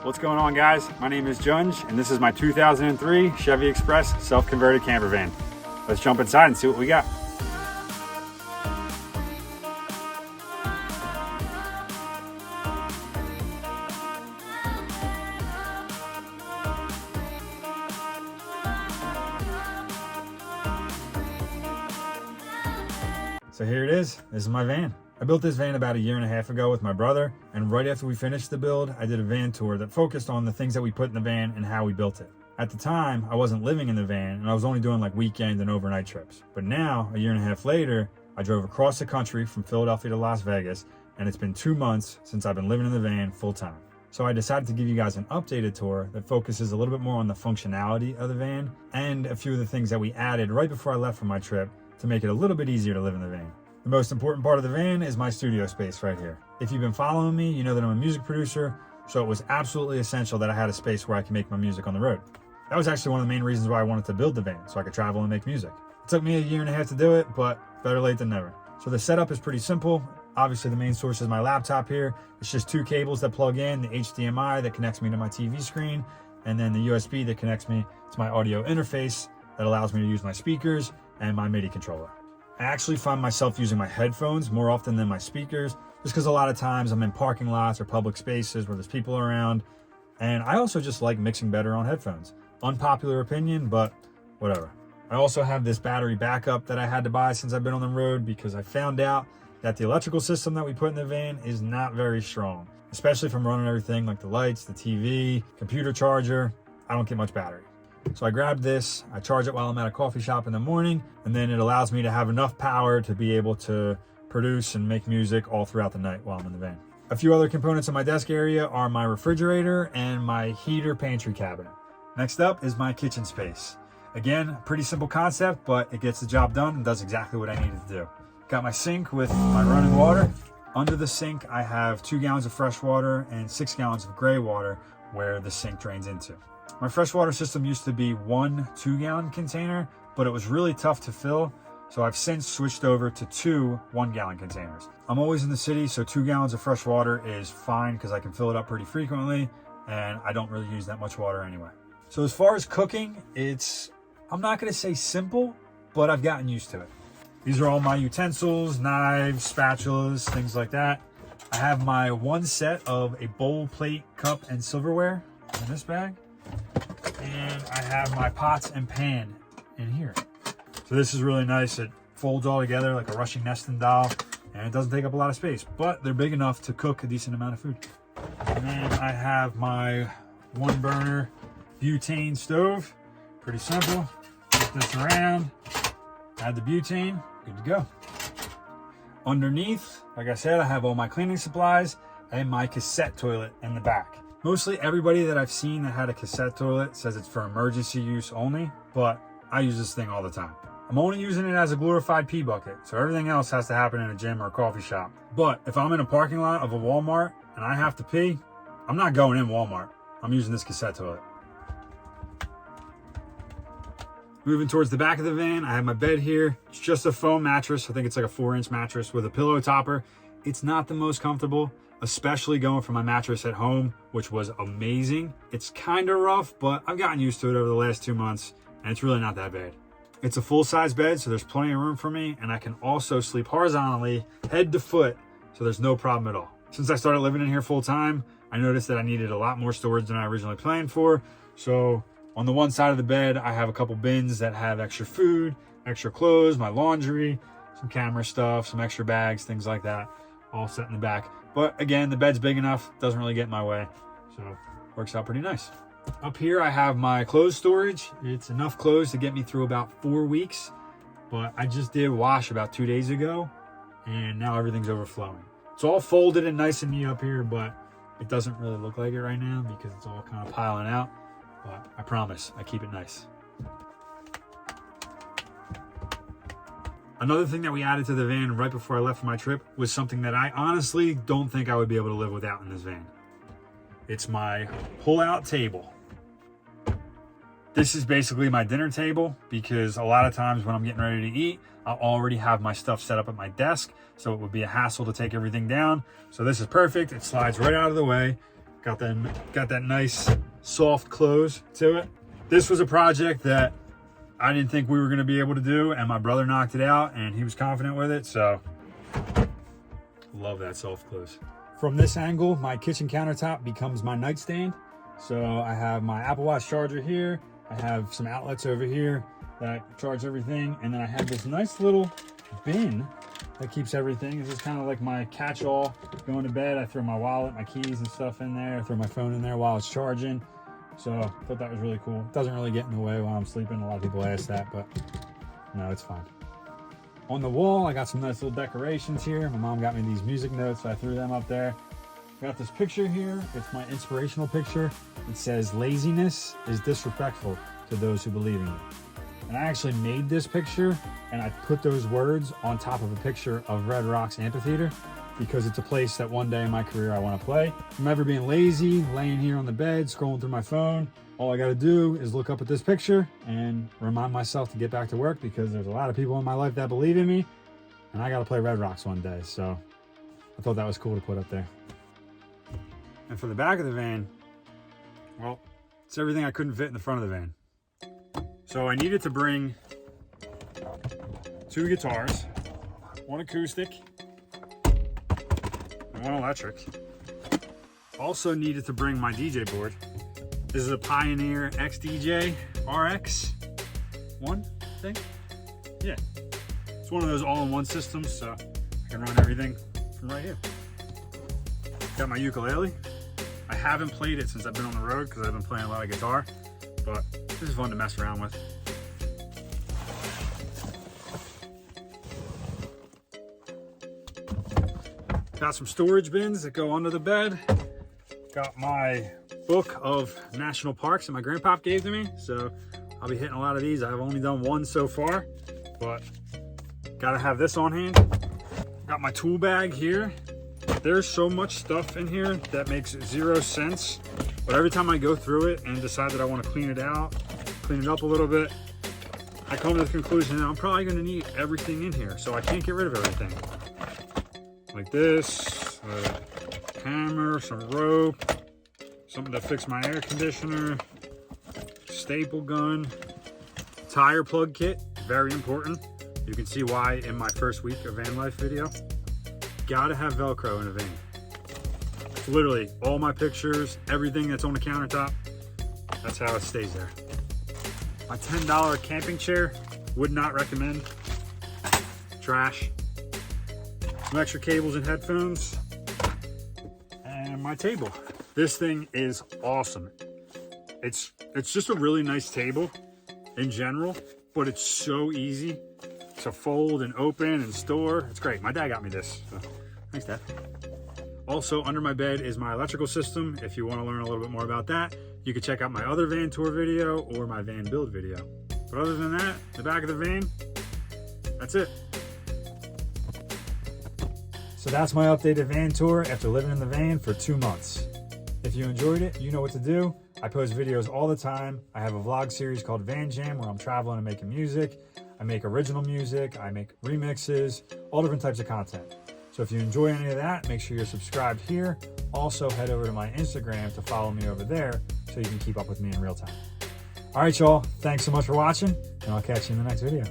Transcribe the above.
What's going on, guys? My name is Junje, and this is my 2003 Chevy Express self-converted camper van. Let's jump inside and see what we got. So here it is. This is my van. I built this van about 1.5 years ago with my brother, and right after we finished the build, I did a van tour that focused on the things that we put in the van and how we built it. At the time, I wasn't living in the van, and I was only doing like weekend and overnight trips. But now, 1.5 years later, I drove across the country from Philadelphia to Las Vegas, and it's been 2 months since I've been living in the van full time. So I decided to give you guys an updated tour that focuses a little bit more on the functionality of the van and a few of the things that we added right before I left for my trip to make it a little bit easier to live in the van. The most important part of the van is my studio space right here. If you've been following me, you know that I'm a music producer, so it was absolutely essential that I had a space where I can make my music on the road. That was actually one of the main reasons why I wanted to build the van, so I could travel and make music. It took me 1.5 years to do it, but better late than never. So the setup is pretty simple. Obviously, the main source is my laptop here. It's just 2 cables that plug in, the HDMI that connects me to my TV screen, and then the USB that connects me to my audio interface that allows me to use my speakers and my MIDI controller. I actually find myself using my headphones more often than my speakers, just because a lot of times I'm in parking lots or public spaces where there's people around, and I also just like mixing better on headphones. Unpopular opinion, but whatever. I also have this battery backup that I had to buy since I've been on the road because I found out that the electrical system that we put in the van is not very strong, especially from running everything like the lights, the TV, computer charger. I don't get much battery. So I grabbed this, I charge it while I'm at a coffee shop in the morning, and then it allows me to have enough power to be able to produce and make music all throughout the night while I'm in the van. A few other components in my desk area are my refrigerator and my heater pantry cabinet. Next up is my kitchen space. Again, pretty simple concept, but it gets the job done and does exactly what I needed to do. Got my sink with my running water. Under the sink, I have 2 gallons of fresh water and 6 gallons of gray water where the sink drains into. My freshwater system used to be 1 2-gallon container, but it was really tough to fill, so I've since switched over to 2 1-gallon containers. I'm always in the city, so 2 gallons of fresh water is fine because I can fill it up pretty frequently, and I don't really use that much water anyway. So as far as cooking, I'm not going to say simple, but I've gotten used to it. These are all my utensils, knives, spatulas, things like that. I have my 1 set of a bowl, plate, cup, and silverware in this bag. And I have my pots and pan in here. So this is really nice. It folds all together like a Russian nesting doll, and it doesn't take up a lot of space, but they're big enough to cook a decent amount of food. And then I have my 1-burner butane stove. Pretty simple. Flip this around, add the butane, good to go. Underneath, like I said, I have all my cleaning supplies and my cassette toilet in the back. Mostly everybody that I've seen that had a cassette toilet says it's for emergency use only, but I use this thing all the time. I'm only using it as a glorified pee bucket, so everything else has to happen in a gym or a coffee shop. But if I'm in a parking lot of a Walmart and I have to pee, I'm not going in Walmart. I'm using this cassette toilet. Moving towards the back of the van, I have my bed here. It's just a foam mattress. I think it's like a 4-inch mattress with a pillow topper. It's not the most comfortable, especially going from my mattress at home, which was amazing. It's kind of rough, but I've gotten used to it over the last 2 months, and it's really not that bad. It's a full-size bed, so there's plenty of room for me, and I can also sleep horizontally, head to foot, so there's no problem at all. Since I started living in here full-time, I noticed that I needed a lot more storage than I originally planned for, so on the one side of the bed, I have a couple bins that have extra food, extra clothes, my laundry, some camera stuff, some extra bags, things like that, all set in the back. But again, the bed's big enough, doesn't really get in my way, so works out pretty nice. Up here, I have my clothes storage. It's enough clothes to get me through about 4 weeks, but I just did wash about 2 days ago, and now everything's overflowing. It's all folded and nice and neat up here, but it doesn't really look like it right now because it's all kind of piling out, but I promise I keep it nice. Another thing that we added to the van right before I left for my trip was something that I honestly don't think I would be able to live without in this van. It's my pull-out table. This is basically my dinner table because a lot of times when I'm getting ready to eat, I'll already have my stuff set up at my desk, so it would be a hassle to take everything down. So this is perfect. It slides right out of the way. Got that nice soft close to it. This was a project that I didn't think we were gonna be able to do, and my brother knocked it out and he was confident with it, so love that soft close. From this angle, my kitchen countertop becomes my nightstand. So I have my Apple Watch charger here. I have some outlets over here that charge everything. And then I have this nice little bin that keeps everything. This is kind of like my catch-all going to bed. I throw my wallet, my keys and stuff in there. I throw my phone in there while it's charging. So I thought that was really cool. It doesn't really get in the way while I'm sleeping. A lot of people ask that, but no, it's fine. On the wall, I got some nice little decorations here. My mom got me these music notes, so I threw them up there. Got this picture here. It's my inspirational picture. It says, "Laziness is disrespectful to those who believe in you." And I actually made this picture, and I put those words on top of a picture of Red Rocks Amphitheater because it's a place that one day in my career I want to play. I'm ever being lazy, laying here on the bed, scrolling through my phone. All I got to do is look up at this picture and remind myself to get back to work because there's a lot of people in my life that believe in me, and I got to play Red Rocks one day. So I thought that was cool to put up there. And for the back of the van, well, it's everything I couldn't fit in the front of the van. So I needed to bring 2 guitars, 1 acoustic, and 1 electric. Also needed to bring my DJ board. This is a Pioneer XDJ RX 1 thing. Yeah, it's one of those all-in-one systems, so I can run everything from right here. Got my ukulele. I haven't played it since I've been on the road because I've been playing a lot of guitar, but this is fun to mess around with. Got some storage bins that go under the bed. Got my book of national parks that my grandpa gave to me, so I'll be hitting a lot of these. I've only done 1 so far, but gotta have this on hand. Got my tool bag here. There's so much stuff in here that makes 0 sense, but every time I go through it and decide that I want to clean it out, clean it up a little bit, I come to the conclusion that I'm probably going to need everything in here, so I can't get rid of everything. Like this, a hammer, some rope, something to fix my air conditioner, staple gun, tire plug kit, very important. You can see why in my first week of van life video. Gotta have Velcro in a van. It's literally all my pictures, everything that's on the countertop, that's how it stays there. My $10 camping chair, would not recommend. Trash. Some extra cables and headphones. And my table. This thing is awesome. It's just a really nice table in general, but it's so easy to fold and open and store. It's great. My dad got me this. So, thanks, Dad. Also, under my bed is my electrical system. If you want to learn a little bit more about that, you can check out my other van tour video or my van build video. But other than that, the back of the van, that's it. So that's my updated van tour after living in the van for 2 months. If you enjoyed it, you know what to do. I post videos all the time. I have a vlog series called Van Jam where I'm traveling and making music. I make original music, I make remixes, all different types of content. So if you enjoy any of that, make sure you're subscribed here. Also head over to my Instagram to follow me over there so you can keep up with me in real time. All right, y'all, thanks so much for watching, and I'll catch you in the next video.